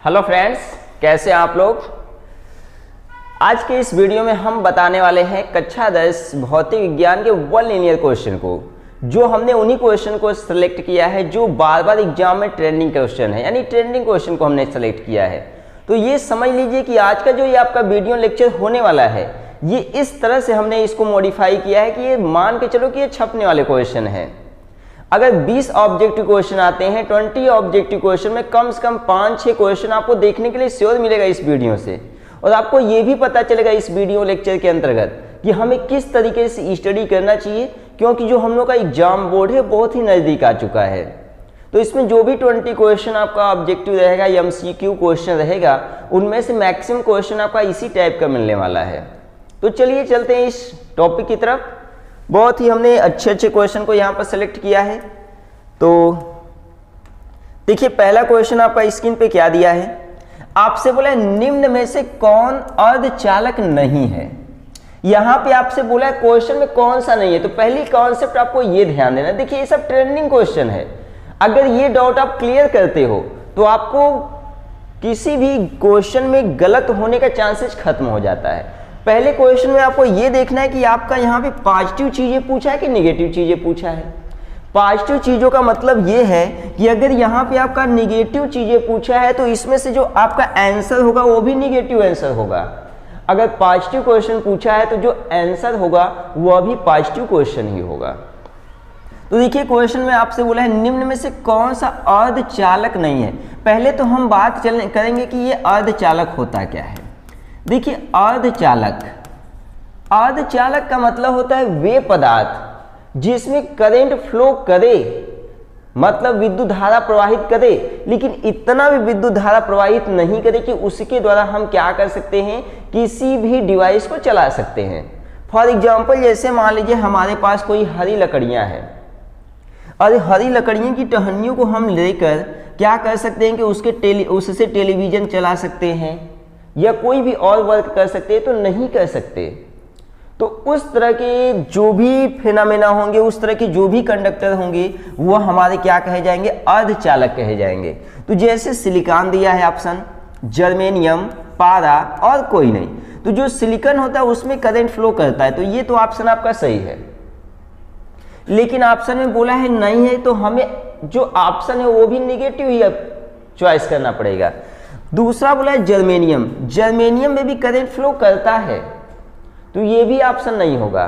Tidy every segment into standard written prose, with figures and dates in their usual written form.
Hello friends, कैसे हैं आप लोग। आज के इस वीडियो में हम बताने वाले हैं कक्षा 10 भौतिक विज्ञान के वन लीनियर क्वेश्चन को, जो हमने उन्हीं क्वेश्चन को सिलेक्ट किया है जो बार बार एग्जाम में ट्रेंडिंग क्वेश्चन है, यानी ट्रेंडिंग क्वेश्चन को हमने सेलेक्ट किया है। तो ये समझ लीजिए कि आज का जो ये आपका वीडियो लेक्चर होने वाला है, ये इस तरह से हमने इसको मॉडिफाई किया है कि ये मान के चलो कि ये छपने वाले क्वेश्चन है। अगर 20 ऑब्जेक्टिव क्वेश्चन आते हैं, 20 ऑब्जेक्टिव क्वेश्चन में कम से कम 5-6 क्वेश्चन आपको देखने के लिए श्योर मिलेगा इस वीडियो से। और आपको ये भी पता चलेगा इस वीडियो लेक्चर के अंतर्गत कि हमें किस तरीके से स्टडी करना चाहिए, क्योंकि जो हम लोग का एग्जाम बोर्ड है बहुत ही नज़दीक आ चुका है। तो इसमें जो भी 20 क्वेश्चन आपका ऑब्जेक्टिव रहेगा, MCQ क्वेश्चन रहेगा, उनमें से मैक्सिमम क्वेश्चन आपका इसी टाइप का मिलने वाला है। तो चलिए चलते हैं इस टॉपिक की तरफ। बहुत ही हमने अच्छे क्वेश्चन को यहाँ पर सेलेक्ट किया है। तो देखिए, पहला क्वेश्चन आपका स्क्रीन पे क्या दिया है, आपसे बोला है निम्न में से कौन अर्धचालक नहीं है। यहाँ पे आपसे बोला है क्वेश्चन में कौन सा नहीं है। तो पहली कॉन्सेप्ट आपको ये ध्यान देना, देखिए ये सब ट्रेंडिंग क्वेश्चन है। अगर ये डाउट आप क्लियर करते हो तो आपको किसी भी क्वेश्चन में गलत होने का चांसेस खत्म हो जाता है। पहले क्वेश्चन में आपको ये देखना है कि आपका यहाँ पे पॉजिटिव चीजें पूछा है कि नेगेटिव चीजें पूछा है। पॉजिटिव चीजों का मतलब ये है कि अगर यहाँ पे आपका नेगेटिव चीजें पूछा है तो इसमें से जो आपका आंसर होगा वो भी नेगेटिव आंसर होगा। अगर पॉजिटिव क्वेश्चन पूछा है तो जो आंसर होगा वह भी पॉजिटिव क्वेश्चन ही होगा। तो देखिए, क्वेश्चन में आपसे बोला है निम्न में से कौन सा अर्धचालक नहीं है। पहले तो हम बात करेंगे कि ये अर्धचालक होता क्या है। देखिए, अर्धचालक का मतलब होता है वे पदार्थ जिसमें करंट फ्लो करे, मतलब विद्युत धारा प्रवाहित करे, लेकिन इतना भी विद्युत धारा प्रवाहित नहीं करे कि उसके द्वारा हम क्या कर सकते हैं, किसी भी डिवाइस को चला सकते हैं। फॉर एग्जाम्पल, जैसे मान लीजिए हमारे पास कोई हरी लकड़ियां हैं और हरी लकड़ियों की टहनियों को हम लेकर क्या कर सकते हैं कि उससे टेलीविजन चला सकते हैं या कोई भी और वर्क कर सकते हैं, तो नहीं कर सकते। तो उस तरह के जो भी फिनोमेना होंगे, उस तरह के जो भी कंडक्टर होंगे, वो हमारे क्या कहे जाएंगे, अर्धचालक कहे जाएंगे। तो जैसे सिलिकॉन दिया है ऑप्शन, जर्मेनियम, पारा और कोई नहीं। तो जो सिलिकॉन होता है उसमें करंट फ्लो करता है, तो ये तो ऑप्शन आपका सही है। लेकिन ऑप्शन में बोला है नहीं है, तो हमें जो ऑप्शन है वो भी निगेटिव ही चॉइस करना पड़ेगा। दूसरा बोला है जर्मेनियम, जर्मेनियम में भी करंट फ्लो करता है, तो ये भी ऑप्शन नहीं होगा।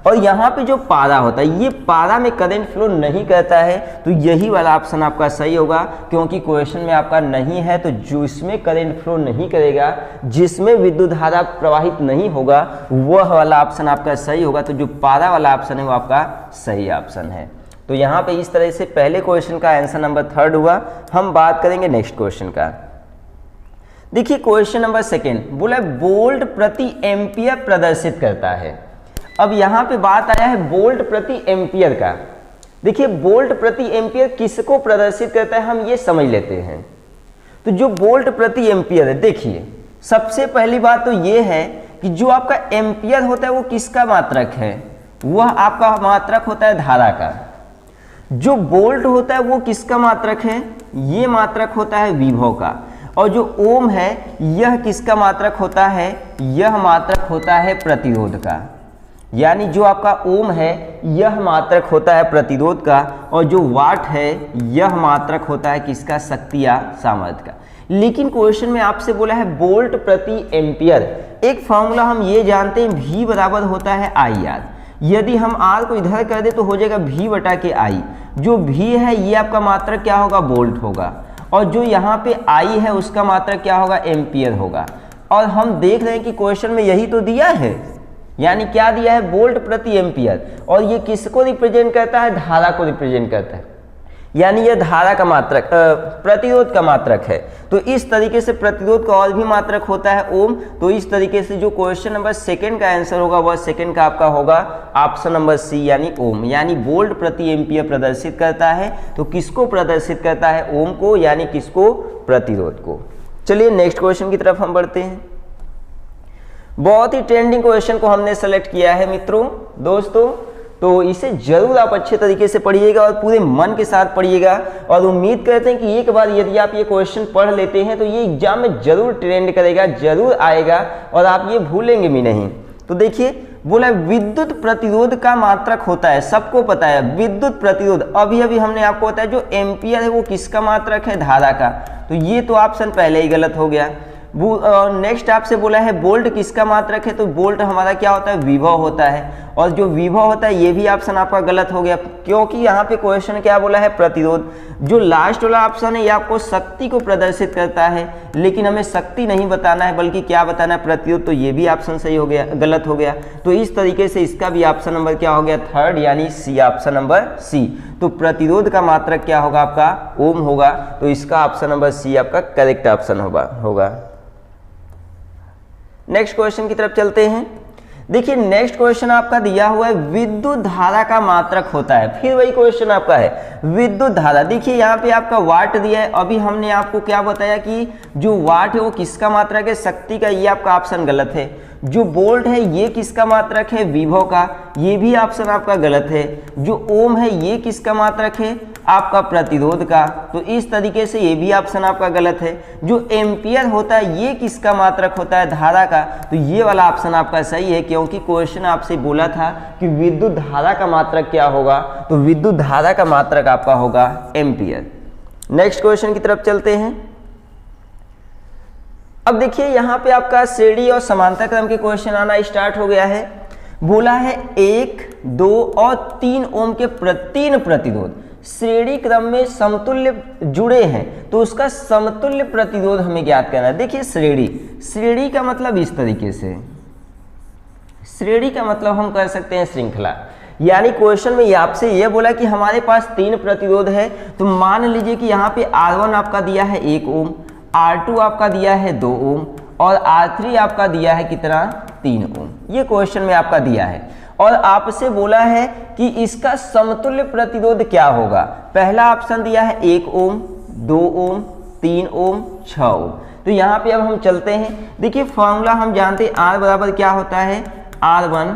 और यहाँ पे जो पारा होता है, ये पारा में करंट फ्लो नहीं करता है, तो यही वाला ऑप्शन आपका सही होगा। क्योंकि क्वेश्चन में आपका नहीं है, तो जो इसमें करंट फ्लो नहीं करेगा, जिसमें विद्युत धारा प्रवाहित नहीं होगा, वह वाला ऑप्शन आपका सही होगा। तो जो पारा वाला ऑप्शन है वो आपका सही ऑप्शन है। तो यहाँ पे इस तरह से पहले क्वेश्चन का आंसर नंबर 3 हुआ। हम बात करेंगे नेक्स्ट क्वेश्चन का। देखिए, क्वेश्चन नंबर 2 बोला वोल्ट प्रति एम्पियर प्रदर्शित करता है। अब यहाँ पे बात आया है वोल्ट प्रति एम्पियर का। देखिए, वोल्ट प्रति एम्पियर किसको प्रदर्शित करता है, हम ये समझ लेते हैं। तो जो वोल्ट प्रति एम्पियर है, देखिए सबसे पहली बात तो ये है कि जो आपका एम्पियर होता है वो किसका मात्रक है, वह आपका मात्रक होता है धारा का। जो वोल्ट होता है वो किसका मात्रक है, ये मात्रक होता है विभव का। और जो ओम है, यह किसका मात्रक होता है, यह मात्रक होता है प्रतिरोध का। यानी जो आपका ओम है यह मात्रक होता है प्रतिरोध का, और जो वाट है यह मात्रक होता है किसका, शक्ति या सामर्थ्य का। लेकिन क्वेश्चन में आपसे बोला है वोल्ट प्रति एम्पियर। एक फॉर्मूला हम ये जानते हैं, V बराबर होता है IR। यदि हम R को इधर कर दे तो हो जाएगा V बटा के I। जो V है ये आपका मात्रक क्या होगा, वोल्ट होगा, और जो यहाँ पे I है उसका मात्रक क्या होगा, एम्पियर होगा। और हम देख रहे हैं कि क्वेश्चन में यही तो दिया है, यानी क्या दिया है, वोल्ट प्रति एम्पियर। और ये किसको रिप्रेजेंट करता है, धारा को रिप्रेजेंट करता है, यानी यह धारा का मात्रक, प्रतिरोध का मात्रक है। तो इस तरीके से प्रतिरोध का और भी मात्रक होता है ओम। तो इस तरीके से जो क्वेश्चन नंबर 2 का आंसर होगा वह 2 का आपका होगा ऑप्शन नंबर C, यानी ओम। यानी वोल्ट प्रति एम्पियर प्रदर्शित करता है, तो किसको प्रदर्शित करता है, ओम को, यानी किसको, प्रतिरोध को। चलिए नेक्स्ट क्वेश्चन की तरफ हम बढ़ते हैं। बहुत ही ट्रेंडिंग क्वेश्चन को हमने सेलेक्ट किया है मित्रों, दोस्तों। तो इसे जरूर आप अच्छे तरीके से पढ़िएगा और पूरे मन के साथ पढ़िएगा। और उम्मीद करते हैं कि एक बार यदि आप ये क्वेश्चन पढ़ लेते हैं तो ये एग्जाम में जरूर ट्रेंड करेगा, जरूर आएगा और आप ये भूलेंगे भी नहीं। तो देखिए बोला विद्युत प्रतिरोध का मात्रक होता है, सबको पता है विद्युत प्रतिरोध। अभी अभी हमने आपको बताया जो एम्पियर है वो किसका मात्रक है, धारा का। तो ये तो ऑप्शन पहले ही गलत हो गया। नेक्स्ट आपसे बोला है वोल्ट किसका मात्रक है, तो वोल्ट हमारा क्या होता है, विभव होता है। और जो विभव होता है ये भी ऑप्शन आपका गलत हो गया, क्योंकि यहाँ पे क्वेश्चन क्या बोला है, प्रतिरोध। जो लास्ट वाला ऑप्शन है ये आपको शक्ति को प्रदर्शित करता है, लेकिन हमें शक्ति नहीं बताना है बल्कि क्या बताना है, प्रतिरोध। तो ये भी ऑप्शन सही हो गया, गलत हो गया। तो इस तरीके से इसका भी ऑप्शन नंबर क्या हो गया, थर्ड, यानी सी, ऑप्शन नंबर सी। तो प्रतिरोध का मात्रक क्या होगा आपका, ओम होगा। तो इसका ऑप्शन नंबर सी आपका करेक्ट ऑप्शन होगा। नेक्स्ट क्वेश्चन की तरफ चलते हैं। देखिए नेक्स्ट क्वेश्चन आपका दिया हुआ है विद्युत धारा का मात्रक होता है। फिर वही क्वेश्चन आपका है विद्युत धारा। देखिए यहाँ पे आपका वाट दिया है। अभी हमने आपको क्या बताया कि जो वाट है वो किसका मात्रक है, शक्ति का। ये आपका ऑप्शन गलत है। जो वोल्ट है ये किसका मात्रक है, विभव का। ये भी ऑप्शन आपका गलत है। जो ओम है ये किसका मात्रक है, आपका प्रतिरोध का। तो इस तरीके से ये भी ऑप्शन आपका गलत है। जो एम्पियर होता है ये किसका मात्रक होता है, धारा का। तो ये वाला ऑप्शन आपका सही है, क्योंकि क्वेश्चन आपसे बोला था कि विद्युत धारा का मात्रक क्या होगा। तो विद्युत धारा का मात्रक आपका होगा एम्पियर। नेक्स्ट क्वेश्चन की तरफ चलते हैं। अब देखिए यहाँ पे आपका श्रेणी और समांतर क्रम के क्वेश्चन आना स्टार्ट हो गया है। बोला है 1, 2 और 3 ओम के तीन प्रतिरोध श्रेणी क्रम में समतुल्य जुड़े हैं, तो उसका समतुल्य प्रतिरोध हमें ज्ञात करना है। देखिए श्रेणी का मतलब इस तरीके से, श्रेणी का मतलब हम कर सकते हैं श्रृंखला। यानी क्वेश्चन में आपसे यह बोला कि हमारे पास 3 प्रतिरोध है, तो मान लीजिए कि यहाँ पे R1 आपका दिया है 1 ओम, R2 आपका दिया है 2 ओम और R3 आपका दिया है कितना, 3 ओम। ये क्वेश्चन में आपका दिया है और आपसे बोला है कि इसका समतुल्य प्रतिरोध क्या होगा। पहला ऑप्शन दिया है 1 ओम, 2 ओम, 3 ओम, 6 ओम। तो यहाँ पे अब हम चलते हैं। देखिए फॉर्मूला हम जानते हैं R बराबर क्या होता है, R1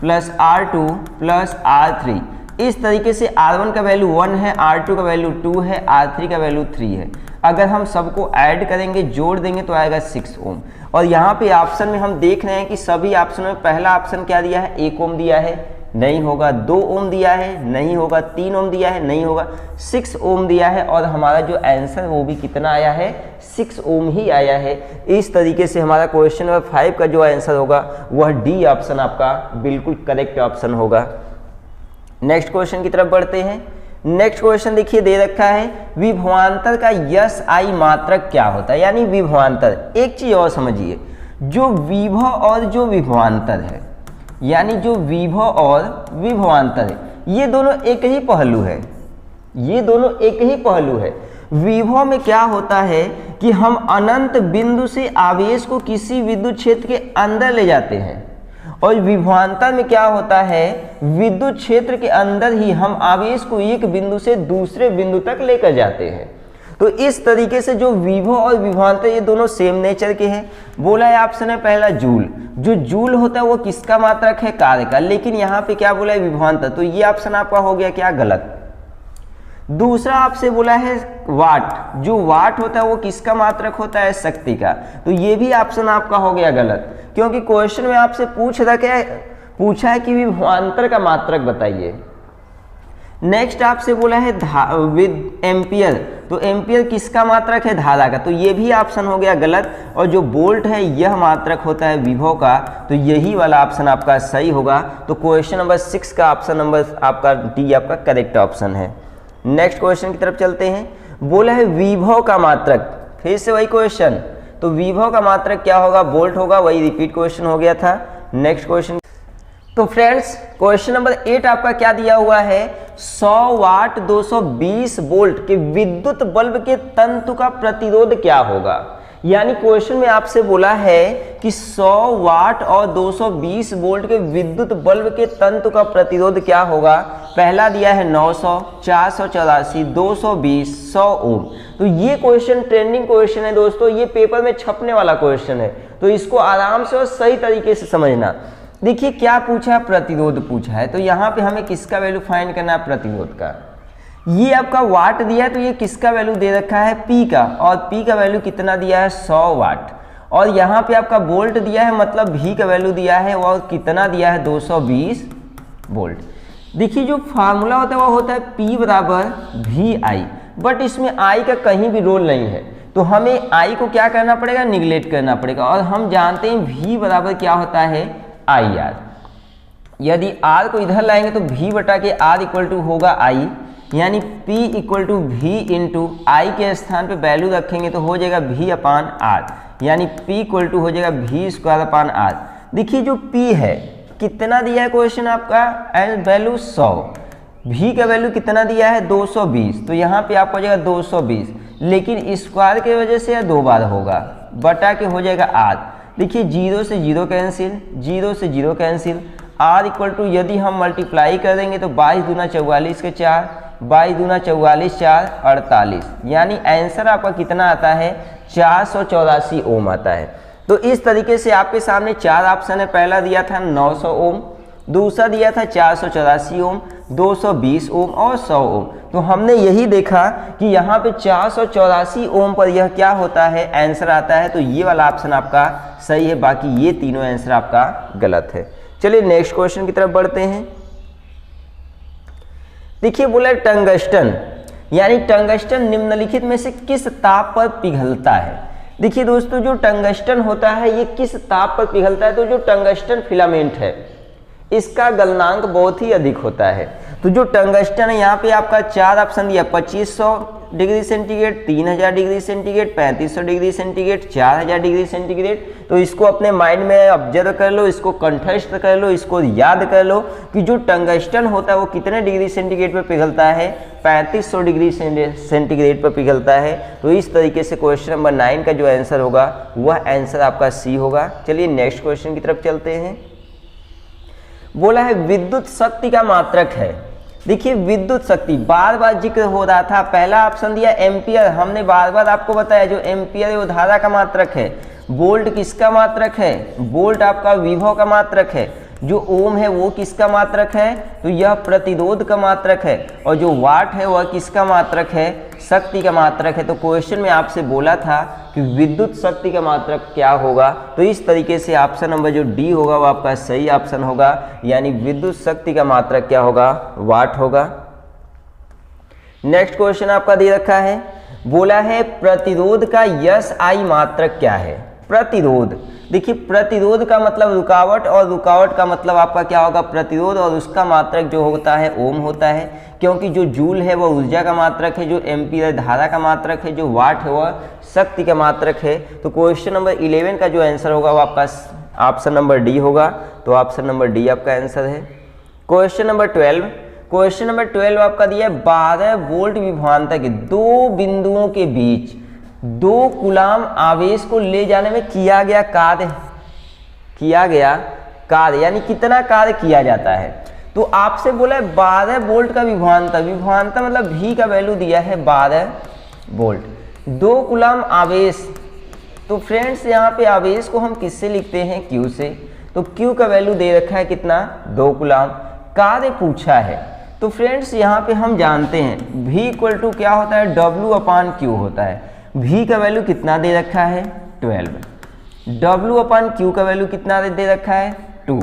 plus R2 plus R3। इस तरीके से R1 का वैल्यू 1 है, R2 का वैल्यू 2 है, R3 का वैल्यू 3 है। अगर हम सबको ऐड करेंगे, जोड़ देंगे तो आएगा 6 ओम। और यहाँ पे ऑप्शन में हम देख रहे हैं कि सभी ऑप्शन में पहला ऑप्शन क्या दिया है, 1 ओम दिया है, नहीं होगा। 2 ओम दिया है, नहीं होगा। 3 ओम दिया है, नहीं होगा। 6 ओम दिया है और हमारा जो आंसर वो भी कितना आया है, 6 ओम ही आया है। इस तरीके से हमारा क्वेश्चन नंबर 5 का जो आंसर होगा वह डी ऑप्शन आपका बिल्कुल करेक्ट ऑप्शन होगा। नेक्स्ट क्वेश्चन की तरफ बढ़ते हैं। नेक्स्ट क्वेश्चन देखिए दे रखा है विभवांतर का यस आई मात्रक क्या होता है। यानी विभवांतर, एक चीज और समझिए, जो विभव और जो विभवांतर है, यानी जो विभव और विभवांतर है, ये दोनों एक ही पहलू है। ये दोनों एक ही पहलू है। विभव में क्या होता है कि हम अनंत बिंदु से आवेश को किसी विद्युत क्षेत्र के अंदर ले जाते हैं, और विभवांतर में क्या होता है, विद्युत क्षेत्र के अंदर ही हम आवेश को एक बिंदु से दूसरे बिंदु तक लेकर जाते हैं। तो इस तरीके से जो विभव और विभवांतर ये दोनों सेम नेचर के हैं। बोला है ऑप्शन है पहला जूल। जो जूल होता है वो किसका मात्रक है, कार्य का। लेकिन यहाँ पे क्या बोला है, विभवांतर। तो ये ऑप्शन आपका हो गया क्या, गलत। दूसरा आपसे बोला है वाट। जो वाट होता है वो किसका मात्रक होता है, शक्ति का। तो ये भी ऑप्शन आपका हो गया गलत, क्योंकि क्वेश्चन में आपसे पूछा है कि विभवांतर का मात्रक बताइए। नेक्स्ट आपसे बोला है विद एम्पियर। तो एम्पियर किसका मात्रक है, धारा का। तो ये भी ऑप्शन हो गया गलत। और जो वोल्ट है यह मात्रक होता है विभव का। तो यही वाला ऑप्शन आपका सही होगा। तो क्वेश्चन नंबर 6 का ऑप्शन नंबर आपका डी आपका करेक्ट ऑप्शन है। नेक्स्ट क्वेश्चन की तरफ चलते हैं। बोला है विभव का मात्रक, फिर से वही क्वेश्चन। तो विभव का मात्रक क्या होगा, वोल्ट होगा। वही रिपीट क्वेश्चन हो गया था। Next question. तो फ्रेंड्स क्वेश्चन नंबर 8 आपका क्या दिया हुआ है, 100 वाट 220 वोल्ट के विद्युत बल्ब के तंतु का प्रतिरोध क्या होगा। यानी क्वेश्चन में आपसे बोला है कि 100 वाट और 220 वोल्ट के विद्युत बल्ब के तंतु का प्रतिरोध क्या होगा। पहला दिया है 900, 484, 220, 100 ओम। तो ये क्वेश्चन ट्रेंडिंग क्वेश्चन है दोस्तों। ये पेपर में छपने वाला क्वेश्चन है, तो इसको आराम से और सही तरीके से समझना। देखिए क्या पूछा, प्रतिरोध पूछा है, तो यहाँ पे हमें किसका वैल्यू फाइंड करना है, प्रतिरोध का। ये आपका वाट दिया है तो ये किसका वैल्यू दे रखा है, P का, और P का वैल्यू कितना दिया है, 100 वाट। और यहाँ पे आपका वोल्ट दिया है, मतलब V का वैल्यू दिया है और कितना दिया है, 220 वोल्ट। देखिए जो फार्मूला होता है वो होता है P बराबर VI, बट इसमें I का कहीं भी रोल नहीं है, तो हमें I को क्या करना पड़ेगा, निगलेक्ट करना पड़ेगा। और हम जानते हैं V बराबर क्या होता है, IR। यदि R को इधर लाएंगे तो V बटा के R इक्वल टू होगा I, यानी P equal to V into I के स्थान पे वैल्यू रखेंगे तो हो जाएगा V अपान R, यानी P इक्वल टू हो जाएगा V स्क्वायर अपान R। देखिए जो P है कितना दिया है क्वेश्चन आपका, वैल्यू 100, V का वैल्यू कितना दिया है, 220, तो यहाँ पे आपको हो जाएगा 220, लेकिन स्क्वायर की वजह से यह 2 बार होगा, बटा के हो जाएगा R। देखिए 0 से 0 कैंसिल, 0 से 0 कैंसिल, R इक्वल टू यदि हम मल्टीप्लाई कर देंगे तो 22 दूना 44 के 4, 22 दूना 44, 4 48, यानी आंसर आपका कितना आता है, 484 ओम आता है। तो इस तरीके से आपके सामने 4 ऑप्शन है, पहला दिया था 900 ओम, दूसरा दिया था 484 ओम, 220 ओम और 100 ओम। तो हमने यही देखा कि यहाँ पे 484 ओम पर यह क्या होता है, आंसर आता है, तो ये वाला ऑप्शन आपका सही है, बाकी ये तीनों आंसर आपका गलत है। चलिए नेक्स्ट क्वेश्चन की तरफ बढ़ते हैं। देखिए बोला टंगस्टन, यानी टंगस्टन निम्नलिखित में से किस ताप पर पिघलता है। देखिए दोस्तों जो टंगस्टन होता है ये किस ताप पर पिघलता है, तो जो टंगस्टन फिलामेंट है इसका गलनांक बहुत ही अधिक होता है। तो जो टंगस्टन है यहाँ पे आपका 4 ऑप्शन दिया, 2500 degree centigrade, 3000 degree centigrade, 3500 degree centigrade, 4000 degree centigrade. तो इसको अपने माइंड में ऑब्जर्व कर लो, इसको कंठस्थ कर लो, इसको याद कर लो कि जो टंगस्टन होता है वो कितने डिग्री सेंटीग्रेड पर पिघलता है, 3500 डिग्री सेंटीग्रेड पर पिघलता है। तो इस तरीके से क्वेश्चन नंबर 9 का जो आंसर होगा वह आंसर आपका सी होगा। चलिए नेक्स्ट क्वेश्चन की तरफ चलते हैं। बोला है विद्युत शक्ति का मात्रक है। देखिए विद्युत शक्ति बार बार जिक्र हो रहा था, पहला ऑप्शन दिया एम्पियर, हमने बार बार आपको बताया जो एम्पियर है वो धारा का मात्रक है, वोल्ट किसका मात्रक है, वोल्ट आपका विभव का मात्रक है, जो ओम है वो किसका मात्रक है, तो यह प्रतिरोध का मात्रक है, और जो वाट है वह किसका मात्रक है, शक्ति का मात्रक है। तो क्वेश्चन में आपसे बोला था कि विद्युत शक्ति का मात्रक क्या होगा, तो इस तरीके से ऑप्शन नंबर जो डी होगा वो आपका सही ऑप्शन होगा, यानी विद्युत शक्ति का मात्रक क्या होगा, वाट होगा। नेक्स्ट क्वेश्चन आपका दे रखा है, बोला है प्रतिरोध का SI मात्रक क्या है। प्रतिरोध, देखिए प्रतिरोध का मतलब रुकावट, और रुकावट का मतलब आपका क्या होगा, प्रतिरोध, और उसका मात्रक जो होता है ओम होता है, क्योंकि जो जूल है वह ऊर्जा का मात्रक है, जो एम्पीयर धारा का मात्रक है, जो वाट है वह शक्ति का मात्रक है। तो क्वेश्चन नंबर 11 का जो आंसर होगा वो आपका ऑप्शन नंबर डी होगा, तो ऑप्शन नंबर डी आपका आंसर है। क्वेश्चन नंबर 12, क्वेश्चन नंबर 12 आपका दिया है 12 वोल्ट विभवांतर के दो बिंदुओं के बीच 2 कूलाम आवेश को ले जाने में किया गया कार्य, यानी कितना कार्य किया जाता है। तो आपसे बोला है 12 वोल्ट का विभवांतर, विभवांतर मतलब V का वैल्यू दिया है 12 वोल्ट, 2 कूलाम आवेश। तो फ्रेंड्स यहाँ पे आवेश को हम किससे लिखते हैं, Q से, तो Q का वैल्यू दे रखा है कितना, 2 कूलाम। कार्य पूछा है, तो फ्रेंड्स यहाँ पे हम जानते हैं V इक्वल टू क्या होता है, W अपान Q होता है। V का वैल्यू कितना दे रखा है, 12, W अपान Q का वैल्यू कितना दे रखा है, 2।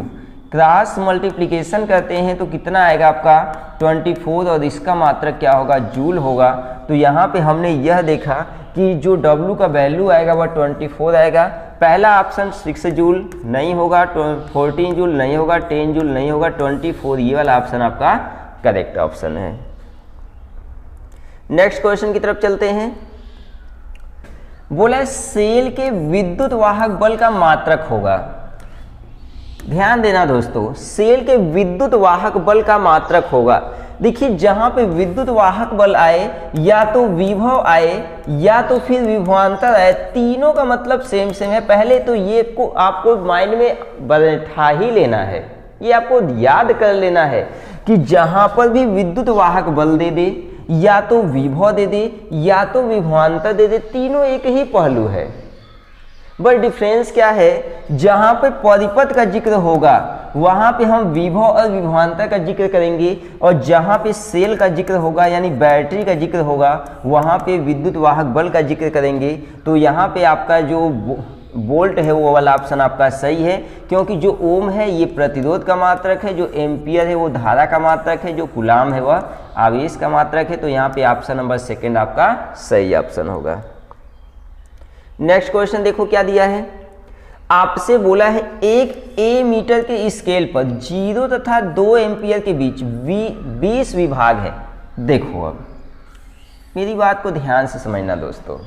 क्रॉस मल्टीप्लिकेशन करते हैं तो कितना आएगा आपका 24, और इसका मात्रक क्या होगा, जूल होगा। तो यहाँ पे हमने यह देखा कि जो W का वैल्यू आएगा वह 24 आएगा। पहला ऑप्शन 6 जूल नहीं होगा, 14 जूल नहीं होगा, 10 जूल नहीं होगा, 24 ये वाला ऑप्शन आपका करेक्ट ऑप्शन है। नेक्स्ट क्वेश्चन की तरफ चलते हैं। बोला सेल के विद्युत वाहक बल का मात्रक होगा। ध्यान देना दोस्तों, सेल के विद्युत वाहक बल का मात्रक होगा। देखिए जहां पे विद्युत वाहक बल आए, या तो विभव आए या तो फिर विभवांतर आए, तीनों का मतलब सेम सेम है। पहले तो ये को आपको माइंड में बैठा ही लेना है, ये आपको याद कर लेना है कि जहां पर भी विद्युत वाहक बल दे दे, या तो विभव दे दे, या तो विभवांतर दे दे, तीनों एक ही पहलू है। बट डिफरेंस क्या है, जहां पे परिपथ का जिक्र होगा वहां पे हम विभव और विभवांतर का जिक्र करेंगे, और जहां पे सेल का जिक्र होगा यानी बैटरी का जिक्र होगा वहां पे विद्युत वाहक बल का जिक्र करेंगे। तो यहाँ पे आपका जो वोल्ट है वो वाला ऑप्शन आपका सही है, क्योंकि जो ओम है ये प्रतिरोध का मात्रक है, जो एम्पियर है वो धारा का मात्रक है, जो कूलाम है वह आवेश का मात्रक है। तो यहाँ पे ऑप्शन नंबर सेकंड आपका सही ऑप्शन होगा। नेक्स्ट क्वेश्चन देखो क्या दिया है, आपसे बोला है एक ए मीटर के स्केल पर 0 तथा 2 एम्पियर के बीच 20 विभाग है। देखो अब मेरी बात को ध्यान से समझना दोस्तों,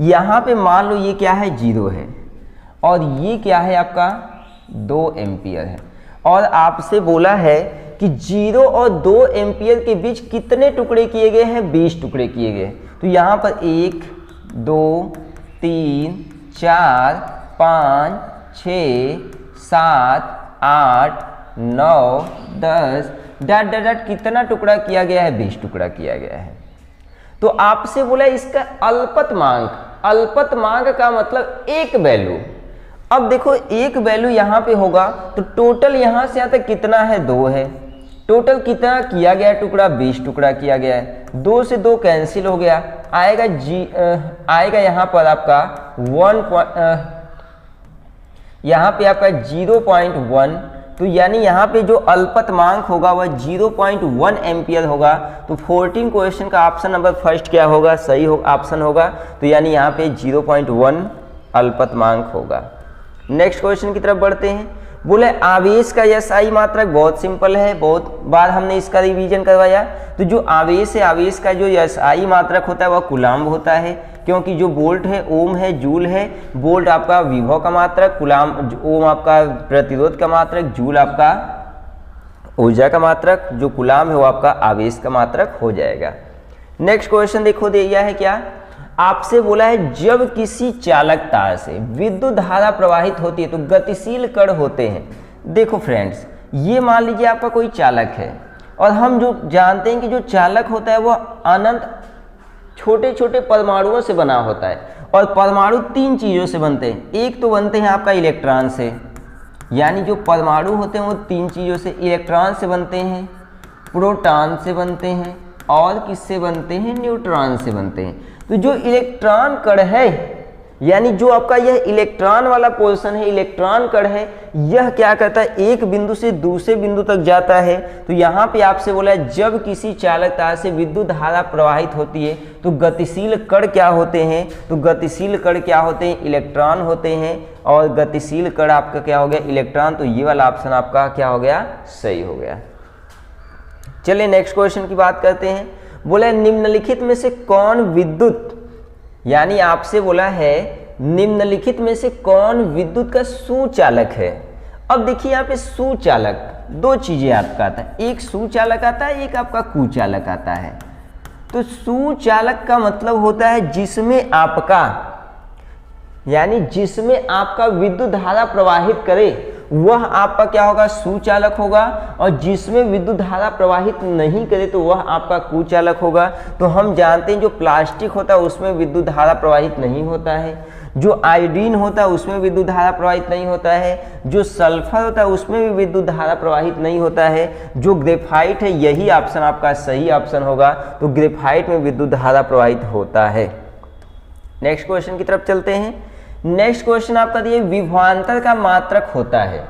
यहाँ पे मान लो ये क्या है 0 है और ये क्या है आपका 2 एम्पियर है, और आपसे बोला है कि 0 और 2 एम्पियर के बीच कितने टुकड़े किए गए हैं, 20 टुकड़े किए गए। तो यहाँ पर 1 2 3 4 5 6 7 8 9 10 डॉट डॉट डॉट कितना टुकड़ा किया गया है, 20 टुकड़ा किया गया है। तो आपसे बोला इसका अल्पतमांक, अल्पतमांक का मतलब एक वैल्यू। अब देखो एक वैल्यू यहाँ पे होगा तो टोटल यहाँ से यहाँ तक कितना है 2 है, टोटल कितना किया गया टुकड़ा, 20 टुकड़ा किया गया है। 2 से 2 कैंसिल हो गया, आएगा आएगा यहाँ पर आपका 1 यहाँ पे आपका 0.1। तो यानी यहाँ पे जो अल्पतमांक होगा वह 0.1 एम्पियर होगा। तो 14 क्वेश्चन का ऑप्शन नंबर फर्स्ट क्या होगा, सही ऑप्शन होगा। तो यानी यहाँ पे 0.1 अल्पतमांक होगा। नेक्स्ट क्वेश्चन की तरफ बढ़ते हैं। बोले आवेश का एसआई मात्रक, बहुत सिंपल है, बहुत बार हमने इसका रिवीजन करवाया। तो जो आवेश है, आवेश का जो एसआई मात्रक होता है वह कूलाम्ब होता है, क्योंकि जो वोल्ट है ओम है, जूल है। वोल्ट आपका विभव का मात्रक, कूलाम्ब ओम आपका प्रतिरोध का मात्रक, जूल आपका ऊर्जा का मात्रक, जो कूलाम्ब है वो आपका आवेश का मात्रक हो जाएगा। नेक्स्ट क्वेश्चन देखो दिया है क्या, आपसे बोला है जब किसी चालक तार से विद्युत धारा प्रवाहित होती है तो गतिशील कण होते हैं। देखो फ्रेंड्स, ये मान लीजिए आपका कोई चालक है, और हम जो जानते हैं कि जो चालक होता है वह अनंत छोटे छोटे परमाणुओं से बना होता है, और परमाणु 3 चीज़ों से बनते हैं। एक तो बनते हैं आपका इलेक्ट्रॉन से, यानी जो परमाणु होते हैं वो 3 चीज़ों से, इलेक्ट्रॉन से बनते हैं, प्रोटॉन से बनते हैं, और किससे बनते हैं, न्यूट्रॉन से बनते हैं। तो जो इलेक्ट्रॉन कण है, यानी जो आपका यह इलेक्ट्रॉन वाला पोर्शन है, इलेक्ट्रॉन कण है, यह क्या करता है, एक बिंदु से दूसरे बिंदु तक जाता है। तो यहाँ पे आपसे बोला है जब किसी चालक तार से विद्युत धारा प्रवाहित होती है तो गतिशील कण क्या होते हैं, तो गतिशील कण क्या होते हैं, इलेक्ट्रॉन होते हैं। और गतिशील कण आपका क्या हो गया, इलेक्ट्रॉन। तो ये वाला ऑप्शन आपका क्या हो गया, सही हो गया। चलिए नेक्स्ट क्वेश्चन की बात करते हैं। बोला निम्नलिखित में से कौन विद्युत, यानी आपसे बोला है निम्नलिखित में से कौन विद्युत का सुचालक है। अब देखिए यहाँ पे सुचालक 2 चीजें आपका आता है, एक सुचालक आता है, एक आपका कुचालक आता है। तो सुचालक का मतलब होता है जिसमें आपका, यानी जिसमें आपका विद्युत धारा प्रवाहित करे वह आपका क्या होगा, सुचालक होगा। और जिसमें विद्युत धारा प्रवाहित नहीं करे तो वह आपका कुचालक होगा। तो हम जानते हैं जो प्लास्टिक होता है उसमें विद्युत धारा प्रवाहित नहीं होता है, जो आयोडीन होता है उसमें विद्युत धारा प्रवाहित नहीं होता है, जो सल्फर होता है उसमें भी विद्युत धारा प्रवाहित नहीं होता है, जो ग्रेफाइट है यही ऑप्शन आपका सही ऑप्शन होगा। तो ग्रेफाइट में विद्युत धारा प्रवाहित होता है। नेक्स्ट क्वेश्चन की तरफ चलते हैं। नेक्स्ट क्वेश्चन आपका दिए विभवांतर का मात्रक होता है।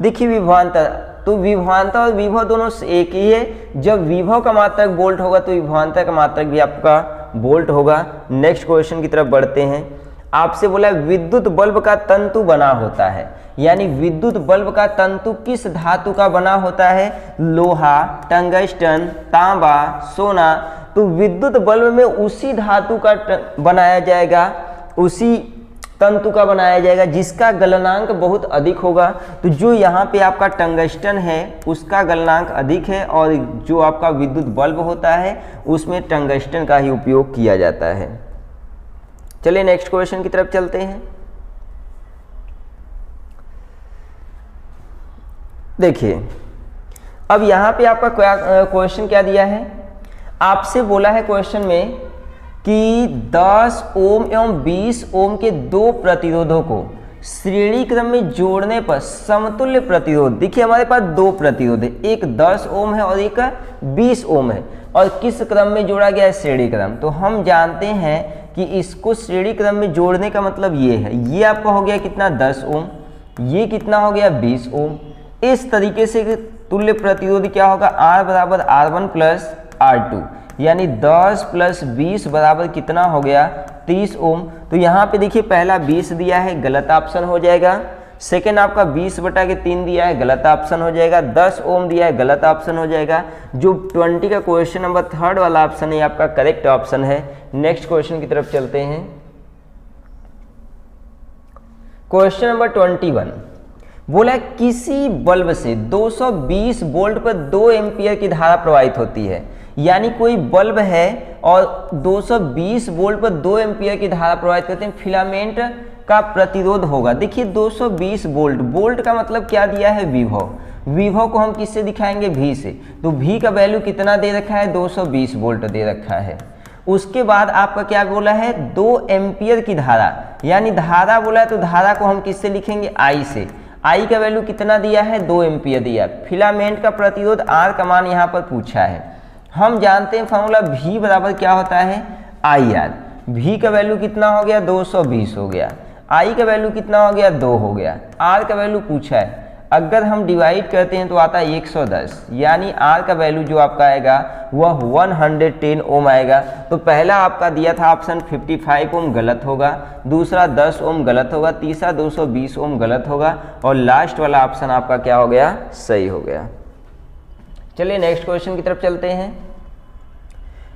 देखिए विभवांतर, तो विभवांतर और विभव दोनों एक ही है। जब विभव का मात्रक वोल्ट होगा तो विभवांतर का मात्रक भी आपका वोल्ट होगा। नेक्स्ट क्वेश्चन की तरफ बढ़ते हैं। आपसे बोला विद्युत बल्ब का तंतु बना होता है, यानी विद्युत बल्ब का तंतु किस धातु का बना होता है, लोहा, टंगस्टन, तांबा, सोना। तो विद्युत बल्ब में उसी धातु का बनाया जाएगा, उसी तंतु का बनाया जाएगा जिसका गलनांक बहुत अधिक होगा। तो जो यहाँ पे आपका टंगस्टन है उसका गलनांक अधिक है, और जो आपका विद्युत बल्ब होता है उसमें टंगस्टन का ही उपयोग किया जाता है। चलिए नेक्स्ट क्वेश्चन की तरफ चलते हैं। देखिए अब यहाँ पे आपका क्वेश्चन क्या दिया है, आपसे बोला है क्वेश्चन में कि 10 ओम एवं 20 ओम के 2 प्रतिरोधों को श्रेणी क्रम में जोड़ने पर समतुल्य प्रतिरोध, देखिए हमारे पास दो प्रतिरोध है, एक 10 ओम है और एक 20 ओम है, और किस क्रम में जोड़ा गया है? श्रेणी क्रम। तो हम जानते हैं कि इसको श्रेणी क्रम में जोड़ने का मतलब ये है, ये आपका हो गया कितना? 10 ओम, ये कितना हो गया? 20 ओम। इस तरीके से तुल्य प्रतिरोध क्या होगा? R बराबर R1 प्लस R2, यानी 10 प्लस 20 बराबर कितना हो गया? 30 ओम। तो यहाँ पे देखिए पहला 20 दिया है, गलत ऑप्शन हो जाएगा। सेकेंड आपका 20/3 दिया है, गलत ऑप्शन हो जाएगा। 10 ओम दिया है, गलत ऑप्शन हो जाएगा। जो 20 का क्वेश्चन नंबर 3 वाला ऑप्शन है, आपका करेक्ट ऑप्शन है। नेक्स्ट क्वेश्चन की तरफ चलते हैं। क्वेश्चन नंबर 21 बोला किसी बल्ब से 220 वोल्ट पर 2 एम्पियर की धारा प्रवाहित होती है, यानी कोई बल्ब है और 220 वोल्ट पर 2 एम्पियर की धारा प्रवाहित करते हैं, फिलामेंट का प्रतिरोध होगा। देखिए 220 वोल्ट, वोल्ट का मतलब क्या दिया है? विभव। विभव को हम किससे दिखाएंगे? V से। तो V का वैल्यू कितना दे रखा है? 220 वोल्ट दे रखा है। उसके बाद आपका क्या बोला है? 2 एम्पियर की धारा, यानी धारा बोला है तो धारा को हम किससे लिखेंगे? I से। I का वैल्यू कितना दिया है? 2 एम्पियर दिया। फिलामेंट का प्रतिरोध R का मान यहाँ पर पूछा है। हम जानते हैं फॉर्मूला V बराबर क्या होता है? IR। V का वैल्यू कितना हो गया? 220 हो गया। I का वैल्यू कितना हो गया? 2 हो गया। R का वैल्यू पूछा है, अगर हम डिवाइड करते हैं तो आता है 110, यानी R का वैल्यू जो आपका आएगा वह 110 ओम आएगा। तो पहला आपका दिया था ऑप्शन 55 ओम, गलत होगा। दूसरा 10 ओम गलत होगा। तीसरा 220 ओम गलत होगा। और लास्ट वाला ऑप्शन आपका क्या हो गया? सही हो गया। चलिए नेक्स्ट क्वेश्चन की तरफ चलते हैं।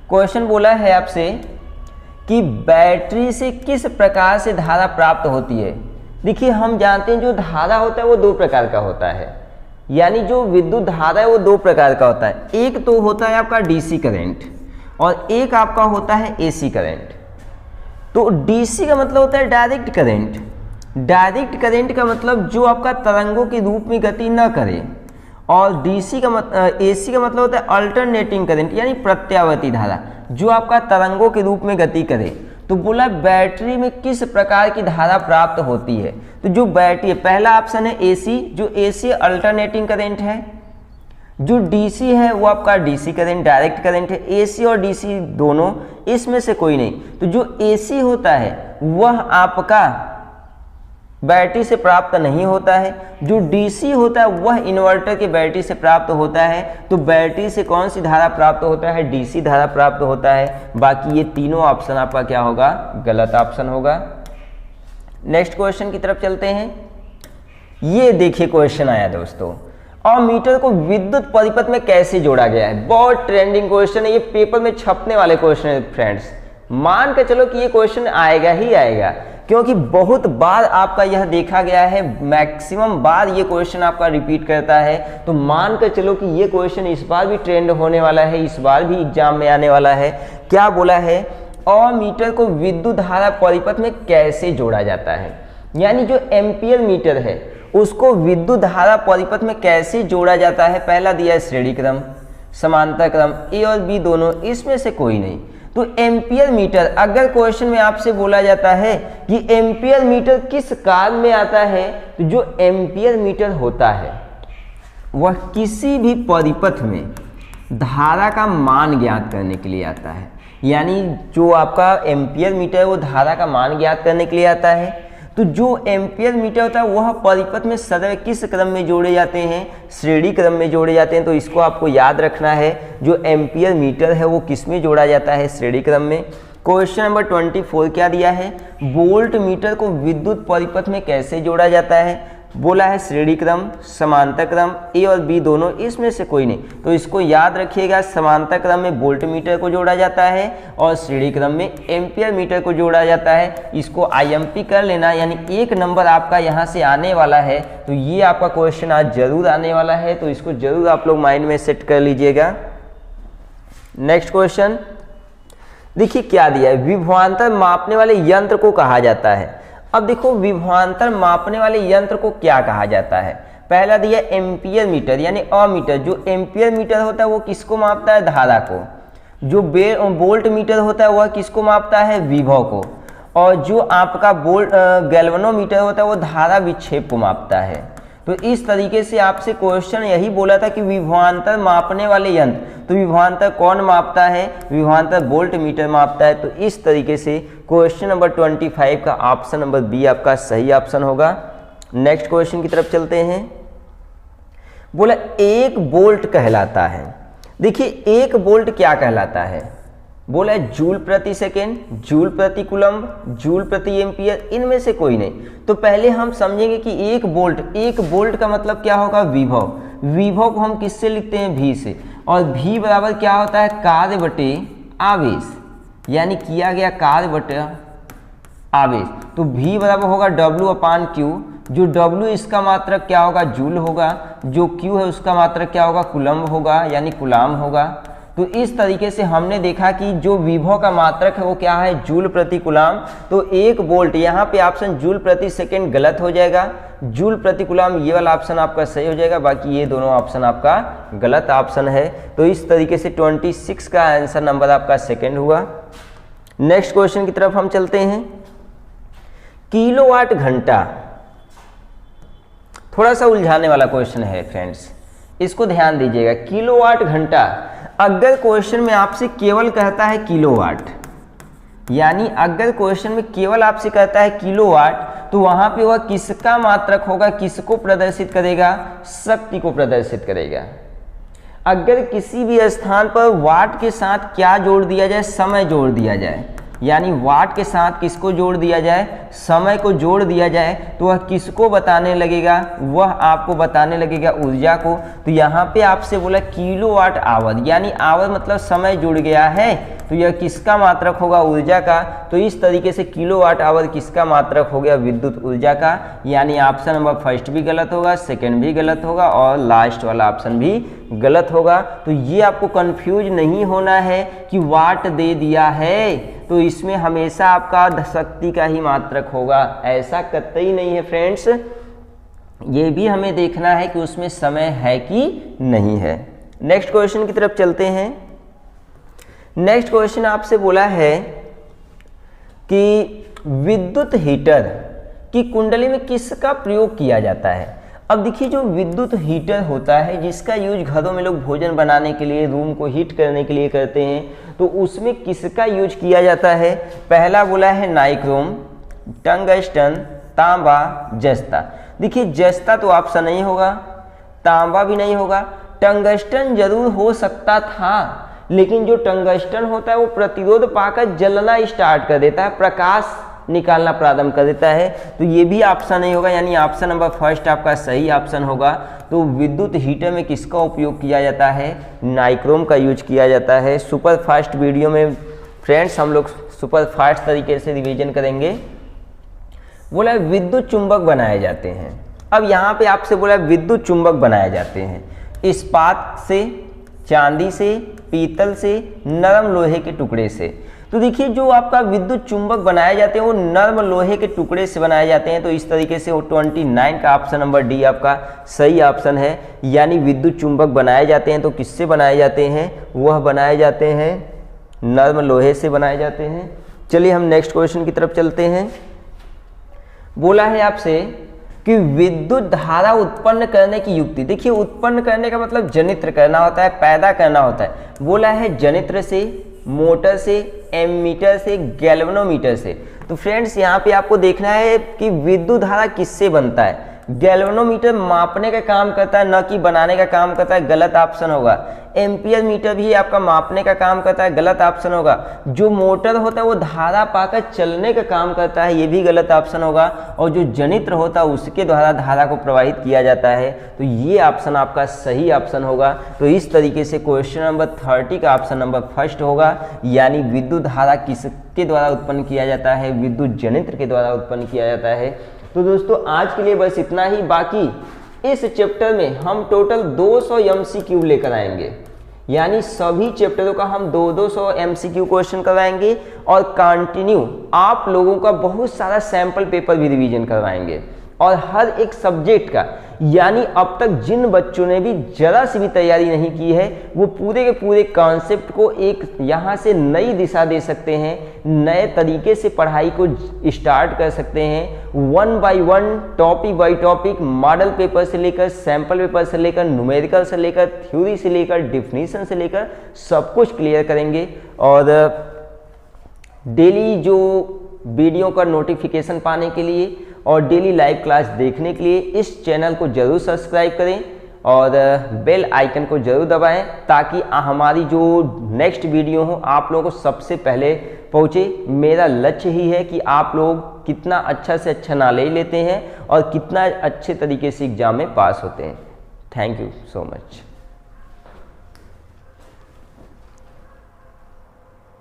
क्वेश्चन बोला है आपसे कि बैटरी से किस प्रकार से धारा प्राप्त होती है। देखिए हम जानते हैं जो धारा होता है वो 2 प्रकार का होता है, यानी जो विद्युत धारा है वो 2 प्रकार का होता है। एक तो होता है आपका डीसी करंट और एक आपका होता है एसी करंट। तो डीसी का मतलब होता है डायरेक्ट करंट। डायरेक्ट करंट का मतलब जो आपका तरंगों के रूप में गति न करे, और डीसी का एसी का मतलब होता है अल्टरनेटिंग करंट, यानी प्रत्यावर्ती धारा, जो आपका तरंगों के रूप में गति करे। तो बोला बैटरी में किस प्रकार की धारा प्राप्त होती है। तो जो बैटरी, पहला ऑप्शन है एसी, जो एसी अल्टरनेटिंग करंट है। जो डीसी है वो आपका डीसी करंट, डायरेक्ट करंट है। एसी और डीसी दोनों, इसमें से कोई नहीं। तो जो एसी होता है वह आपका बैटरी से प्राप्त नहीं होता है। जो डीसी होता है वह इन्वर्टर के बैटरी से प्राप्त होता है। तो बैटरी से कौन सी धारा प्राप्त होता है? डीसी धारा प्राप्त होता है। बाकी ये तीनों ऑप्शन आपका क्या होगा? गलत ऑप्शन होगा। नेक्स्ट क्वेश्चन की तरफ चलते हैं। ये देखिए क्वेश्चन आया दोस्तों, अमीटर को विद्युत परिपथ में कैसे जोड़ा गया है। बहुत ट्रेंडिंग क्वेश्चन है, ये पेपर में छपने वाले क्वेश्चन है फ्रेंड्स। मान के चलो कि ये क्वेश्चन आएगा ही आएगा, क्योंकि बहुत बार आपका यह देखा गया है, मैक्सिमम बार ये क्वेश्चन आपका रिपीट करता है। तो मान कर चलो कि ये क्वेश्चन इस बार भी ट्रेंड होने वाला है, इस बार भी एग्जाम में आने वाला है। क्या बोला है? अमीटर को विद्युत धारा परिपथ में कैसे जोड़ा जाता है, यानी जो एम्पियर मीटर है उसको विद्युत धारा परिपथ में कैसे जोड़ा जाता है। पहला दिया है श्रेणी क्रम, समांतर क्रम, ए और बी दोनों, इसमें से कोई नहीं। तो एम्पियर मीटर, अगर क्वेश्चन में आपसे बोला जाता है कि एम्पियर मीटर किस काल में आता है, तो जो एम्पियर मीटर होता है वह किसी भी परिपथ में धारा का मान ज्ञात करने के लिए आता है। यानी जो आपका एम्पियर मीटर है वो धारा का मान ज्ञात करने के लिए आता है। तो जो एम्पियर मीटर होता है वह परिपथ में सदैव किस क्रम में जोड़े जाते हैं? श्रेणी क्रम में जोड़े जाते हैं। तो इसको आपको याद रखना है, जो एम्पियर मीटर है वो किस में जोड़ा जाता है? श्रेणी क्रम में। क्वेश्चन नंबर 24 क्या दिया है? वोल्ट मीटर को विद्युत परिपथ में कैसे जोड़ा जाता है। बोला है श्रेणी क्रम, समांतर क्रम, ए और बी दोनों, इसमें से कोई नहीं। तो इसको याद रखिएगा, समांतर क्रम में वोल्ट मीटर को जोड़ा जाता है और श्रेणी क्रम में एम्पियर मीटर को जोड़ा जाता है। इसको आईएमपी कर लेना, यानी 1 नंबर आपका यहाँ से आने वाला है। तो ये आपका क्वेश्चन आज जरूर आने वाला है, तो इसको जरूर आप लोग माइंड में सेट कर लीजिएगा। नेक्स्ट क्वेश्चन देखिए क्या दिया है, विभवांतर मापने वाले यंत्र को कहा जाता है। अब देखो विभवांतर मापने वाले यंत्र को क्या कहा जाता है। पहला दिया एम्पियर मीटर यानी अमीटर। जो एम्पियर मीटर होता है वो किसको मापता है? धारा को। जो वोल्ट मीटर होता है वह किसको मापता है? विभव को। और जो आपका गैल्वेनोमीटर होता है वो धारा विक्षेप को मापता है। तो इस तरीके से आपसे क्वेश्चन यही बोला था कि विभवांतर मापने वाले यंत्र, तो विभवांतर कौन मापता है, विभवांतर वोल्ट मीटर मापता है। तो इस तरीके से क्वेश्चन नंबर 25 का ऑप्शन नंबर बी आपका सही ऑप्शन होगा। नेक्स्ट क्वेश्चन की तरफ चलते हैं। बोला 1 वोल्ट कहलाता है। देखिए 1 वोल्ट क्या कहलाता है, बोला जूल प्रति सेकेंड, जूल प्रति कूलम्ब, जूल प्रति एम्पियर, इनमें से कोई नहीं। तो पहले हम समझेंगे कि 1 वोल्ट का मतलब क्या होगा, विभव। विभव को हम किससे लिखते हैं, V से, और V बराबर क्या होता है, कार्य बटे आवेश, यानी किया गया कार्य बटे आवेश। तो V बराबर होगा W/Q, जो W इसका मात्रक क्या होगा, जूल होगा, जो Q है उसका मात्रक क्या होगा, कूलम्ब होगा, यानी कूलाम होगा। तो इस तरीके से हमने देखा कि जो विभव का मात्रक है वो क्या है, जूल प्रति कूलाम। तो 1 वोल्ट, यहाँ पे ऑप्शन जूल प्रति सेकेंड गलत हो जाएगा, जूल प्रति कूलाम ये वाला ऑप्शन आपका सही हो जाएगा, बाकी ये दोनों ऑप्शन आपका गलत ऑप्शन है। तो इस तरीके से 26 का आंसर नंबर आपका सेकेंड हुआ। नेक्स्ट क्वेश्चन की तरफ हम चलते हैं। किलोवाट घंटा, थोड़ा सा उलझाने वाला क्वेश्चन है फ्रेंड्स, इसको ध्यान दीजिएगा। किलोवाट घंटा, अगर क्वेश्चन में आपसे केवल कहता है किलोवाट, यानी अगर क्वेश्चन में केवल आपसे कहता है किलोवाट, तो वहां पे वह किसका मात्रक होगा, किसको प्रदर्शित करेगा, शक्ति को प्रदर्शित करेगा। अगर किसी भी स्थान पर वाट के साथ क्या जोड़ दिया जाए, समय जोड़ दिया जाए, यानी वाट के साथ किसको जोड़ दिया जाए, समय को जोड़ दिया जाए, तो वह किसको बताने लगेगा, वह आपको बताने लगेगा ऊर्जा को। तो यहाँ पे आपसे बोला किलोवाट आवर, यानी आवर मतलब समय जुड़ गया है, तो यह किसका मात्रक होगा, ऊर्जा का। तो इस तरीके से किलोवाट आवर किसका मात्रक हो गया, विद्युत ऊर्जा का। यानी ऑप्शन नंबर फर्स्ट भी गलत होगा, सेकेंड भी गलत होगा, और लास्ट वाला ऑप्शन भी गलत होगा। तो ये आपको कंफ्यूज नहीं होना है कि वाट दे दिया है तो इसमें हमेशा आपका शक्ति का ही मात्रक होगा, ऐसा कतई नहीं है फ्रेंड्स। ये भी हमें देखना है कि उसमें समय है कि नहीं है। नेक्स्ट क्वेश्चन की तरफ चलते हैं। नेक्स्ट क्वेश्चन आपसे बोला है कि विद्युत हीटर की कुंडली में किसका प्रयोग किया जाता है। अब देखिए जो विद्युत हीटर होता है जिसका यूज घरों में लोग भोजन बनाने के लिए, रूम को हीट करने के लिए करते हैं, तो उसमें किसका यूज किया जाता है। पहला बोला है नाइक्रोम, टंगस्टन, तांबा, जस्ता। देखिए जस्ता तो ऑप्शन नहीं होगा, तांबा भी नहीं होगा, टंगस्टन जरूर हो सकता था, लेकिन जो टंगस्टन होता है वो प्रतिरोध पाकर जलना स्टार्ट कर देता है, प्रकाश निकालना प्रारंभ कर देता है, तो ये भी ऑप्शन नहीं होगा, यानी ऑप्शन नंबर फर्स्ट आपका सही ऑप्शन होगा। तो विद्युत हीटर में किसका उपयोग किया जाता है, नाइक्रोम का यूज किया जाता है। सुपर फास्ट वीडियो में फ्रेंड्स हम लोग सुपर फास्ट तरीके से रिवीजन करेंगे। बोला विद्युत चुंबक बनाए जाते हैं। अब यहाँ पे आपसे बोला विद्युत चुंबक बनाए जाते हैं इस्पात से, चांदी से, पीतल से, नरम लोहे के टुकड़े से। तो देखिए जो आपका विद्युत चुंबक बनाए जाते हैं वो नरम लोहे के टुकड़े से बनाए जाते हैं। तो इस तरीके से वो 29 का ऑप्शन नंबर डी आपका सही ऑप्शन है, यानी विद्युत चुंबक बनाए जाते हैं तो किससे बनाए जाते हैं, वह बनाए जाते हैं नरम लोहे से बनाए जाते हैं। चलिए हम नेक्स्ट क्वेश्चन की तरफ चलते हैं। बोला है आपसे कि विद्युत धारा उत्पन्न करने की युक्ति। देखिए उत्पन्न करने का मतलब जनित्र करना होता है, पैदा करना होता है। बोला है जनित्र से, मोटर से, एमीटर से, गैल्वेनोमीटर से। तो फ्रेंड्स यहाँ पे आपको देखना है कि विद्युत धारा किससे बनता है। गैल्वेनोमीटर मापने का काम करता है, न कि बनाने का काम करता है, गलत ऑप्शन होगा। एम्पियर मीटर भी आपका मापने का काम करता है, गलत ऑप्शन होगा। जो मोटर होता है वो धारा पाकर चलने का काम करता है, ये भी गलत ऑप्शन होगा। और जो जनित्र होता है उसके द्वारा धारा को प्रवाहित किया जाता है, तो ये ऑप्शन आपका सही ऑप्शन होगा। तो इस तरीके से क्वेश्चन नंबर 30 का ऑप्शन नंबर फर्स्ट होगा, यानी विद्युत धारा किसके द्वारा उत्पन्न किया जाता है, विद्युत जनित्र के द्वारा उत्पन्न किया जाता है। तो दोस्तों आज के लिए बस इतना ही। बाकी इस चैप्टर में हम टोटल 200 MCQ लेकर आएंगे, यानी सभी चैप्टरों का हम 200 MCQ क्वेश्चन करवाएंगे और कंटिन्यू आप लोगों का बहुत सारा सैंपल पेपर भी रिवीजन करवाएंगे। और हर एक सब्जेक्ट का। यानी अब तक जिन बच्चों ने भी जरा सी भी तैयारी नहीं की है वो पूरे के पूरे कॉन्सेप्ट को एक यहाँ से नई दिशा दे सकते हैं, नए तरीके से पढ़ाई को स्टार्ट कर सकते हैं। 1 by 1 topic by topic, model paper से लेकर, सैंपल पेपर से लेकर, न्यूमेरिकल से लेकर, थ्योरी से लेकर, डिफिनीशन से लेकर सब कुछ क्लियर करेंगे। और डेली जो वीडियो का नोटिफिकेशन पाने के लिए और डेली लाइव क्लास देखने के लिए इस चैनल को जरूर सब्सक्राइब करें और बेल आइकन को जरूर दबाएं, ताकि हमारी जो नेक्स्ट वीडियो हो आप लोगों को सबसे पहले पहुंचे। मेरा लक्ष्य ही है कि आप लोग कितना अच्छा से अच्छा नॉलेज लेते हैं और कितना अच्छे तरीके से एग्जाम में पास होते हैं। Thank you so much.